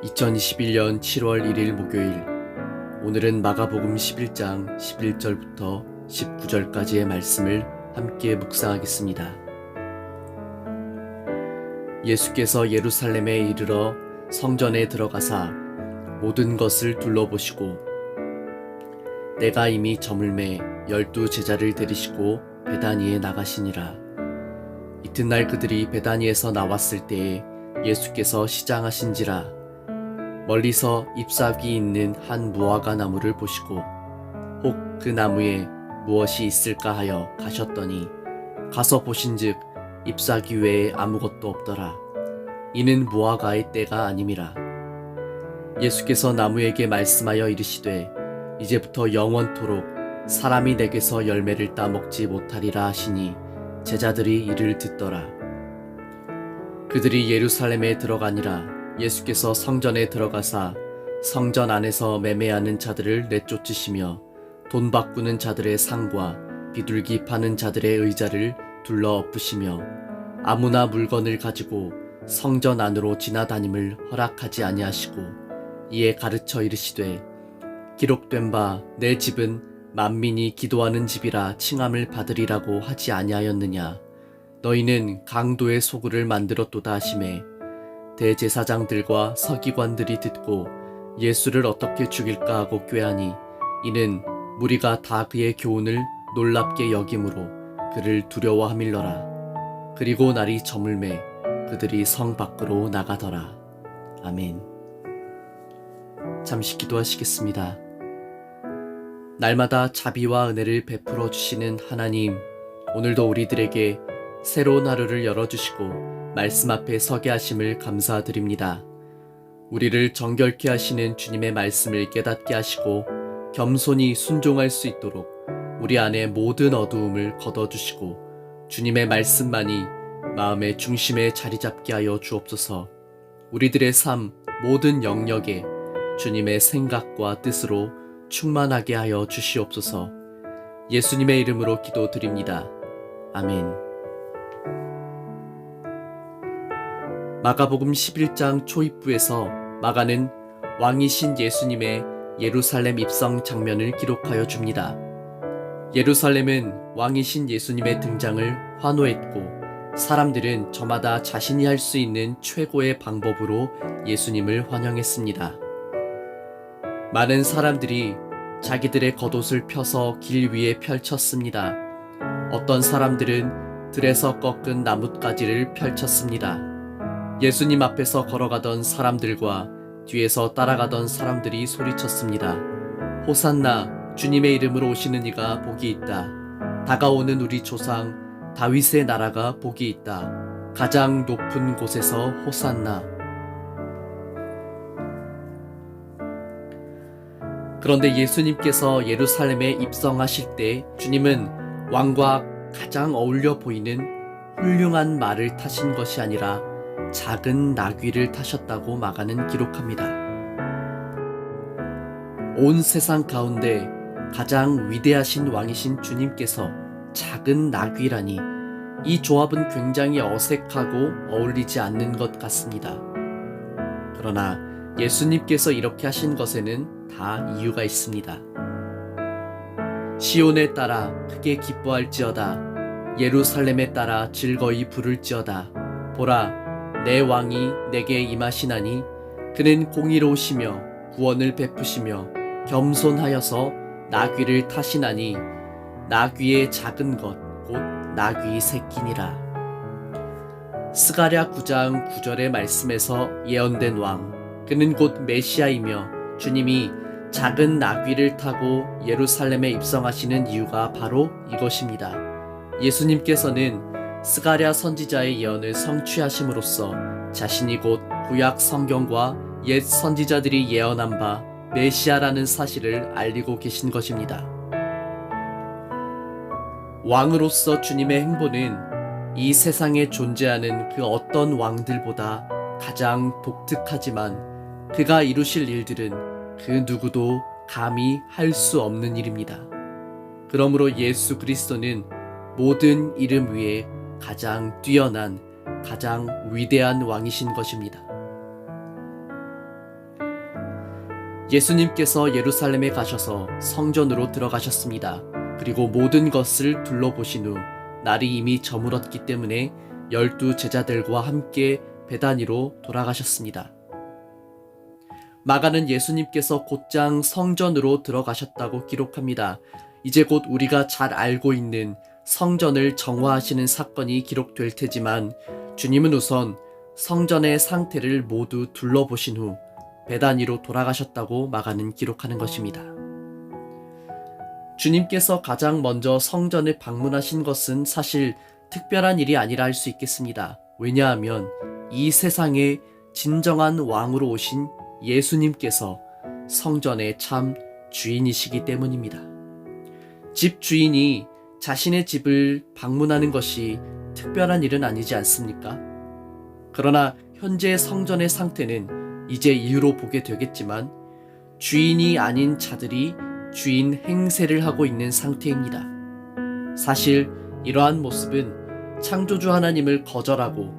2021년 7월 1일 목요일, 오늘은 마가복음 11장 11절부터 19절까지의 말씀을 함께 묵상하겠습니다. 예수께서 예루살렘에 이르러 성전에 들어가사 모든 것을 둘러보시고 때가 이미 저물매 12 제자를 데리시고 베다니에 나가시니라. 이튿날 그들이 베다니에서 나왔을 때에 예수께서 시장하신지라. 멀리서 잎사귀 있는 한 무화과 나무를 보시고 혹 그 나무에 무엇이 있을까 하여 가셨더니 가서 보신즉 잎사귀 외에 아무것도 없더라. 이는 무화과의 때가 아님이라. 예수께서 나무에게 말씀하여 이르시되 이제부터 영원토록 사람이 내게서 열매를 따먹지 못하리라 하시니 제자들이 이를 듣더라. 그들이 예루살렘에 들어가니라. 예수께서 성전에 들어가사 성전 안에서 매매하는 자들을 내쫓으시며 돈 바꾸는 자들의 상과 비둘기 파는 자들의 의자를 둘러 엎으시며 아무나 물건을 가지고 성전 안으로 지나다님을 허락하지 아니하시고 이에 가르쳐 이르시되 기록된 바 내 집은 만민이 기도하는 집이라 칭함을 받으리라고 하지 아니하였느냐. 너희는 강도의 소굴을 만들었도다 하시매 대제사장들과 서기관들이 듣고 예수를 어떻게 죽일까 하고 꾀하니 이는 무리가 다 그의 교훈을 놀랍게 여김으로 그를 두려워함일러라. 그리고 날이 저물매 그들이 성 밖으로 나가더라. 아멘. 잠시 기도하시겠습니다. 날마다 자비와 은혜를 베풀어 주시는 하나님, 오늘도 우리들에게 새로운 하루를 열어주시고 말씀 앞에 서게 하심을 감사드립니다. 우리를 정결케 하시는 주님의 말씀을 깨닫게 하시고 겸손히 순종할 수 있도록 우리 안에 모든 어두움을 걷어주시고 주님의 말씀만이 마음의 중심에 자리 잡게 하여 주옵소서. 우리들의 삶 모든 영역에 주님의 생각과 뜻으로 충만하게 하여 주시옵소서. 예수님의 이름으로 기도드립니다. 아멘. 마가복음 11장 초입부에서 마가는 왕이신 예수님의 예루살렘 입성 장면을 기록하여 줍니다. 예루살렘은 왕이신 예수님의 등장을 환호했고 사람들은 저마다 자신이 할 수 있는 최고의 방법으로 예수님을 환영했습니다. 많은 사람들이 자기들의 겉옷을 펴서 길 위에 펼쳤습니다. 어떤 사람들은 들에서 꺾은 나뭇가지를 펼쳤습니다. 예수님 앞에서 걸어가던 사람들과 뒤에서 따라가던 사람들이 소리쳤습니다. 호산나, 주님의 이름으로 오시는 이가 복이 있다. 다가오는 우리 조상 다윗의 나라가 복이 있다. 가장 높은 곳에서 호산나. 그런데 예수님께서 예루살렘에 입성하실 때 주님은 왕과 가장 어울려 보이는 훌륭한 말을 타신 것이 아니라 작은 나귀를 타셨다고 마가는 기록합니다. 온 세상 가운데 가장 위대하신 왕이신 주님께서 작은 나귀라니, 이 조합은 굉장히 어색하고 어울리지 않는 것 같습니다. 그러나 예수님께서 이렇게 하신 것에는 다 이유가 있습니다. 시온에 따라 크게 기뻐할지어다. 예루살렘에 따라 즐거이 부를지어다. 보라, 내 왕이 내게 임하시나니 그는 공의로우시며 구원을 베푸시며 겸손하여서 나귀를 타시나니 나귀의 작은 것 곧 나귀 새끼니라. 스가랴 9장 9절의 말씀에서 예언된 왕, 그는 곧 메시아이며 주님이 작은 나귀를 타고 예루살렘에 입성하시는 이유가 바로 이것입니다. 예수님께서는 스가랴 선지자의 예언을 성취하심으로써 자신이 곧 구약 성경과 옛 선지자들이 예언한 바 메시아라는 사실을 알리고 계신 것입니다. 왕으로서 주님의 행보는 이 세상에 존재하는 그 어떤 왕들보다 가장 독특하지만 그가 이루실 일들은 그 누구도 감히 할 수 없는 일입니다. 그러므로 예수 그리스도는 모든 이름 위에 가장 뛰어난, 가장 위대한 왕이신 것입니다. 예수님께서 예루살렘에 가셔서 성전으로 들어가셨습니다. 그리고 모든 것을 둘러보신 후 날이 이미 저물었기 때문에 12 제자들과 함께 베다니로 돌아가셨습니다. 마가는 예수님께서 곧장 성전으로 들어가셨다고 기록합니다. 이제 곧 우리가 잘 알고 있는 성전을 정화하시는 사건이 기록될 테지만 주님은 우선 성전의 상태를 모두 둘러보신 후 베다니로 돌아가셨다고 마가는 기록하는 것입니다. 주님께서 가장 먼저 성전을 방문하신 것은 사실 특별한 일이 아니라 할 수 있겠습니다. 왜냐하면 이 세상의 진정한 왕으로 오신 예수님께서 성전의 참 주인이시기 때문입니다. 집 주인이 자신의 집을 방문하는 것이 특별한 일은 아니지 않습니까? 그러나 현재 성전의 상태는 이제 이후로 보게 되겠지만 주인이 아닌 자들이 주인 행세를 하고 있는 상태입니다. 사실 이러한 모습은 창조주 하나님을 거절하고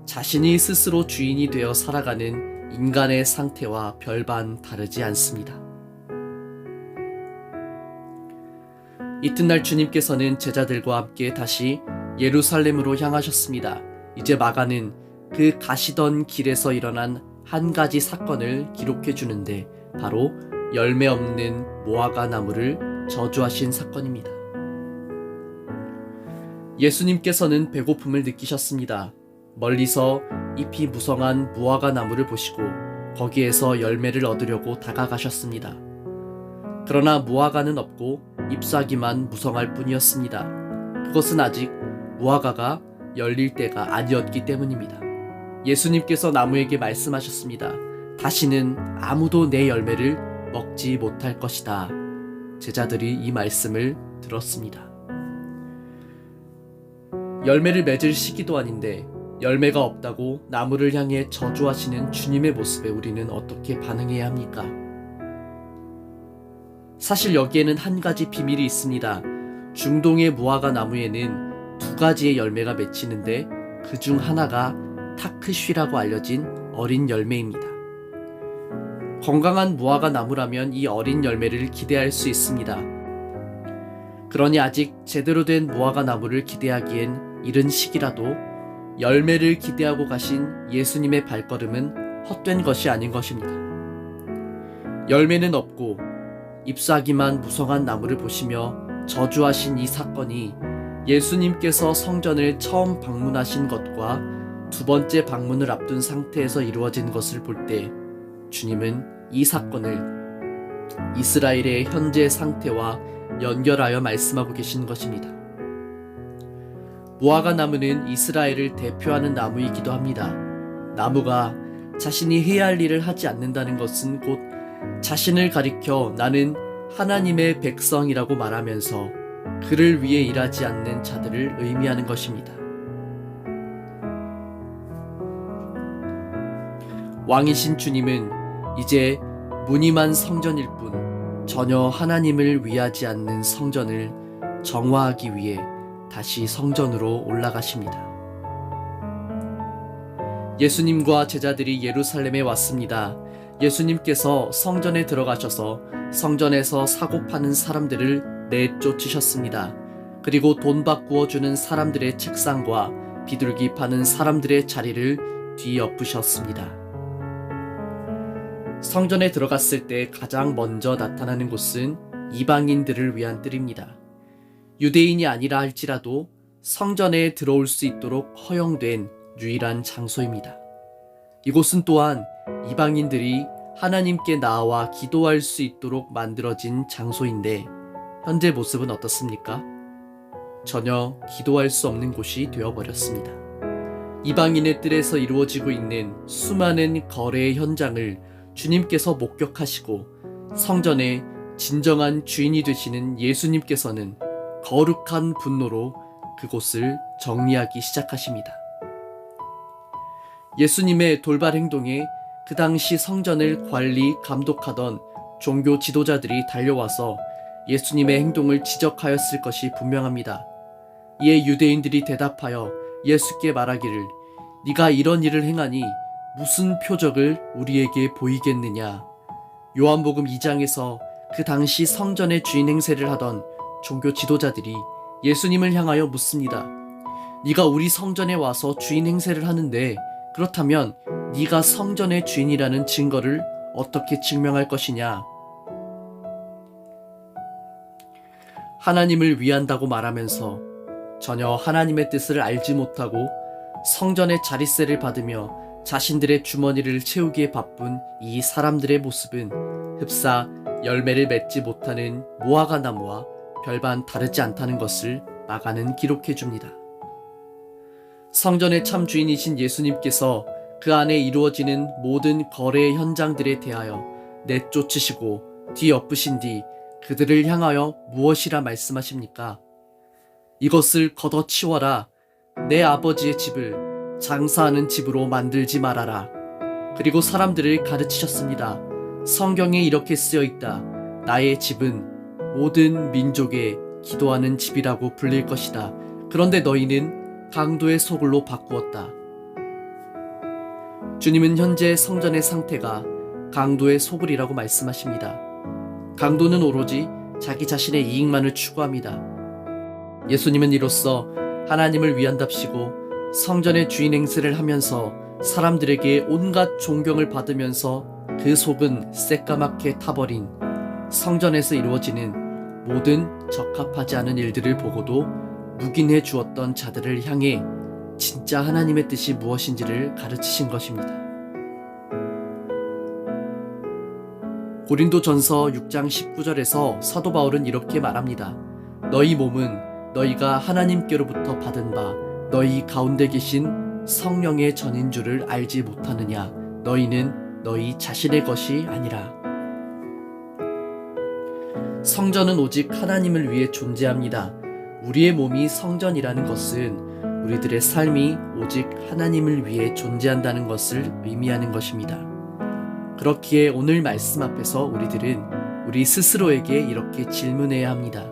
자신이 스스로 주인이 되어 살아가는 인간의 상태와 별반 다르지 않습니다. 이튿날 주님께서는 제자들과 함께 다시 예루살렘으로 향하셨습니다. 이제 마가는 그 가시던 길에서 일어난 한 가지 사건을 기록해 주는데 바로 열매 없는 무화과 나무를 저주하신 사건입니다. 예수님께서는 배고픔을 느끼셨습니다. 멀리서 잎이 무성한 무화과 나무를 보시고 거기에서 열매를 얻으려고 다가가셨습니다. 그러나 무화과는 없고 잎사귀만 무성할 뿐이었습니다. 그것은 아직 무화과가 열릴 때가 아니었기 때문입니다. 예수님께서 나무에게 말씀하셨습니다. 다시는 아무도 내 열매를 먹지 못할 것이다. 제자들이 이 말씀을 들었습니다. 열매를 맺을 시기도 아닌데 열매가 없다고 나무를 향해 저주하시는 주님의 모습에 우리는 어떻게 반응해야 합니까? 사실 여기에는 한 가지 비밀이 있습니다. 중동의 무화과 나무에는 2가지의 열매가 맺히는데 그 중 하나가 타크쉬라고 알려진 어린 열매입니다. 건강한 무화과 나무라면 이 어린 열매를 기대할 수 있습니다. 그러니 아직 제대로 된 무화과 나무를 기대하기엔 이른 시기라도 열매를 기대하고 가신 예수님의 발걸음은 헛된 것이 아닌 것입니다. 열매는 없고 잎사귀만 무성한 나무를 보시며 저주하신 이 사건이 예수님께서 성전을 처음 방문하신 것과 2번째 방문을 앞둔 상태에서 이루어진 것을 볼 때 주님은 이 사건을 이스라엘의 현재 상태와 연결하여 말씀하고 계신 것입니다. 무화과 나무는 이스라엘을 대표하는 나무이기도 합니다. 나무가 자신이 해야 할 일을 하지 않는다는 것은 곧 자신을 가리켜 나는 하나님의 백성이라고 말하면서 그를 위해 일하지 않는 자들을 의미하는 것입니다. 왕이신 주님은 이제 무늬만 성전일 뿐 전혀 하나님을 위하지 않는 성전을 정화하기 위해 다시 성전으로 올라가십니다. 예수님과 제자들이 예루살렘에 왔습니다. 예수님께서 성전에 들어가셔서 성전에서 사고 파는 사람들을 내쫓으셨습니다. 그리고 돈 바꾸어 주는 사람들의 책상과 비둘기 파는 사람들의 자리를 뒤엎으셨습니다. 성전에 들어갔을 때 가장 먼저 나타나는 곳은 이방인들을 위한 뜰입니다. 유대인이 아니라 할지라도 성전에 들어올 수 있도록 허용된 유일한 장소입니다. 이곳은 또한 이방인들이 하나님께 나아와 기도할 수 있도록 만들어진 장소인데 현재 모습은 어떻습니까? 전혀 기도할 수 없는 곳이 되어버렸습니다. 이방인의 뜰에서 이루어지고 있는 수많은 거래의 현장을 주님께서 목격하시고 성전의 진정한 주인이 되시는 예수님께서는 거룩한 분노로 그곳을 정리하기 시작하십니다. 예수님의 돌발 행동에 그 당시 성전을 관리, 감독하던 종교 지도자들이 달려와서 예수님의 행동을 지적하였을 것이 분명합니다. 이에 유대인들이 대답하여 예수께 말하기를 네가 이런 일을 행하니 무슨 표적을 우리에게 보이겠느냐? 요한복음 2장에서 그 당시 성전의 주인 행세를 하던 종교 지도자들이 예수님을 향하여 묻습니다. 네가 우리 성전에 와서 주인 행세를 하는데 그렇다면 네가 성전의 주인이라는 증거를 어떻게 증명할 것이냐? 하나님을 위한다고 말하면서 전혀 하나님의 뜻을 알지 못하고 성전의 자릿세를 받으며 자신들의 주머니를 채우기에 바쁜 이 사람들의 모습은 흡사 열매를 맺지 못하는 무화과 나무와 별반 다르지 않다는 것을 마가는 기록해 줍니다. 성전의 참 주인이신 예수님께서 그 안에 이루어지는 모든 거래의 현장들에 대하여 내쫓으시고 뒤엎으신 뒤 그들을 향하여 무엇이라 말씀하십니까? 이것을 걷어치워라. 내 아버지의 집을 장사하는 집으로 만들지 말아라. 그리고 사람들을 가르치셨습니다. 성경에 이렇게 쓰여 있다. 나의 집은 모든 민족의 기도하는 집이라고 불릴 것이다. 그런데 너희는 강도의 소굴로 바꾸었다. 주님은 현재 성전의 상태가 강도의 소굴이라고 말씀하십니다. 강도는 오로지 자기 자신의 이익만을 추구합니다. 예수님은 이로써 하나님을 위한답시고 성전의 주인 행세를 하면서 사람들에게 온갖 존경을 받으면서 그 속은 새까맣게 타버린 성전에서 이루어지는 모든 적합하지 않은 일들을 보고도 묵인해 주었던 자들을 향해 진짜 하나님의 뜻이 무엇인지를 가르치신 것입니다. 고린도전서 6장 19절에서 사도 바울은 이렇게 말합니다. 너희 몸은 너희가 하나님께로부터 받은 바 너희 가운데 계신 성령의 전인 줄을 알지 못하느냐. 너희는 너희 자신의 것이 아니라. 성전은 오직 하나님을 위해 존재합니다. 우리의 몸이 성전이라는 것은 우리들의 삶이 오직 하나님을 위해 존재한다는 것을 의미하는 것입니다. 그렇기에 오늘 말씀 앞에서 우리들은 우리 스스로에게 이렇게 질문해야 합니다.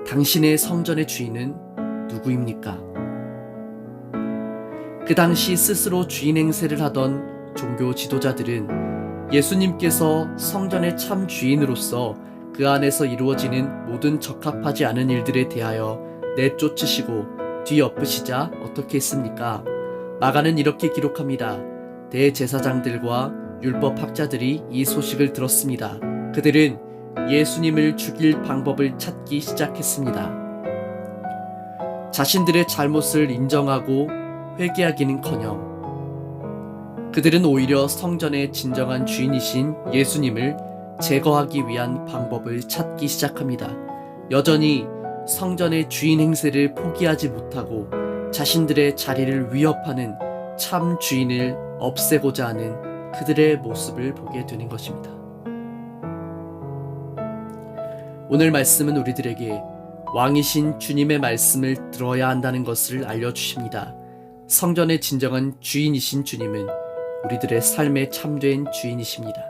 당신의 성전의 주인은 누구입니까? 그 당시 스스로 주인 행세를 하던 종교 지도자들은 예수님께서 성전의 참 주인으로서 그 안에서 이루어지는 모든 적합하지 않은 일들에 대하여 내쫓으시고 뒤엎으시자 어떻게 했습니까? 마가는 이렇게 기록합니다. 대제사장들과 율법학자들이 이 소식을 들었습니다. 그들은 예수님을 죽일 방법을 찾기 시작했습니다. 자신들의 잘못을 인정하고 회개하기는커녕 그들은 오히려 성전의 진정한 주인이신 예수님을 제거하기 위한 방법을 찾기 시작합니다. 여전히 성전의 주인 행세를 포기하지 못하고 자신들의 자리를 위협하는 참 주인을 없애고자 하는 그들의 모습을 보게 되는 것입니다. 오늘 말씀은 우리들에게 왕이신 주님의 말씀을 들어야 한다는 것을 알려주십니다. 성전의 진정한 주인이신 주님은 우리들의 삶의 참된 주인이십니다.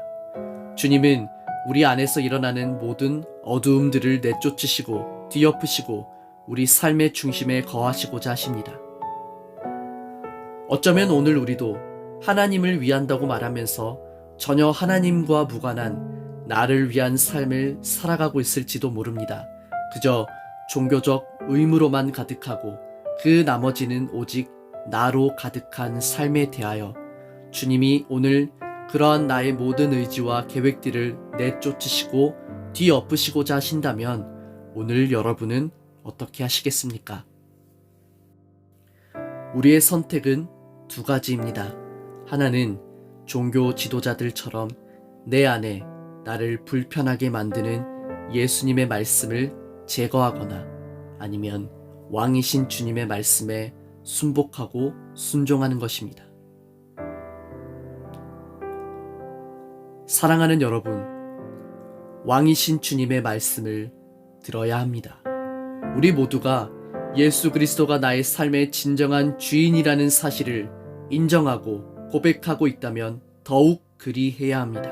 주님은 우리 안에서 일어나는 모든 어두움들을 내쫓으시고 뒤엎으시고 우리 삶의 중심에 거하시고자 하십니다. 어쩌면 오늘 우리도 하나님을 위한다고 말하면서 전혀 하나님과 무관한 나를 위한 삶을 살아가고 있을지도 모릅니다. 그저 종교적 의무로만 가득하고 그 나머지는 오직 나로 가득한 삶에 대하여 주님이 오늘 그러한 나의 모든 의지와 계획들을 내쫓으시고 뒤엎으시고자 하신다면 오늘 여러분은 어떻게 하시겠습니까? 우리의 선택은 두 가지입니다. 하나는 종교 지도자들처럼 내 안에 나를 불편하게 만드는 예수님의 말씀을 제거하거나 아니면 왕이신 주님의 말씀에 순복하고 순종하는 것입니다. 사랑하는 여러분, 왕이신 주님의 말씀을 들어야 합니다. 우리 모두가 예수 그리스도가 나의 삶의 진정한 주인이라는 사실을 인정하고 고백하고 있다면 더욱 그리 해야 합니다.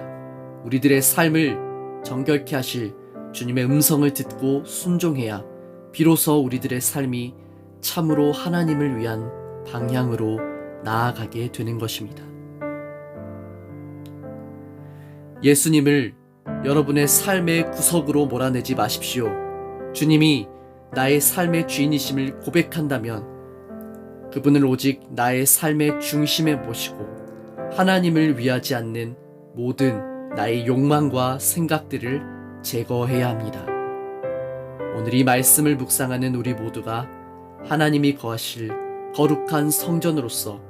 우리들의 삶을 정결케 하실 주님의 음성을 듣고 순종해야 비로소 우리들의 삶이 참으로 하나님을 위한 방향으로 나아가게 되는 것입니다. 예수님을 여러분의 삶의 구석으로 몰아내지 마십시오. 주님이 나의 삶의 주인이심을 고백한다면 그분을 오직 나의 삶의 중심에 모시고 하나님을 위하지 않는 모든 나의 욕망과 생각들을 제거해야 합니다. 오늘 이 말씀을 묵상하는 우리 모두가 하나님이 거하실 거룩한 성전으로서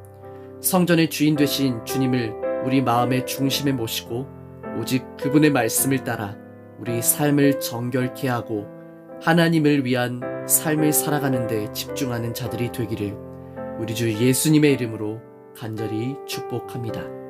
성전의 주인 되신 주님을 우리 마음의 중심에 모시고 오직 그분의 말씀을 따라 우리 삶을 정결케 하고 하나님을 위한 삶을 살아가는 데 집중하는 자들이 되기를 우리 주 예수님의 이름으로 간절히 축복합니다.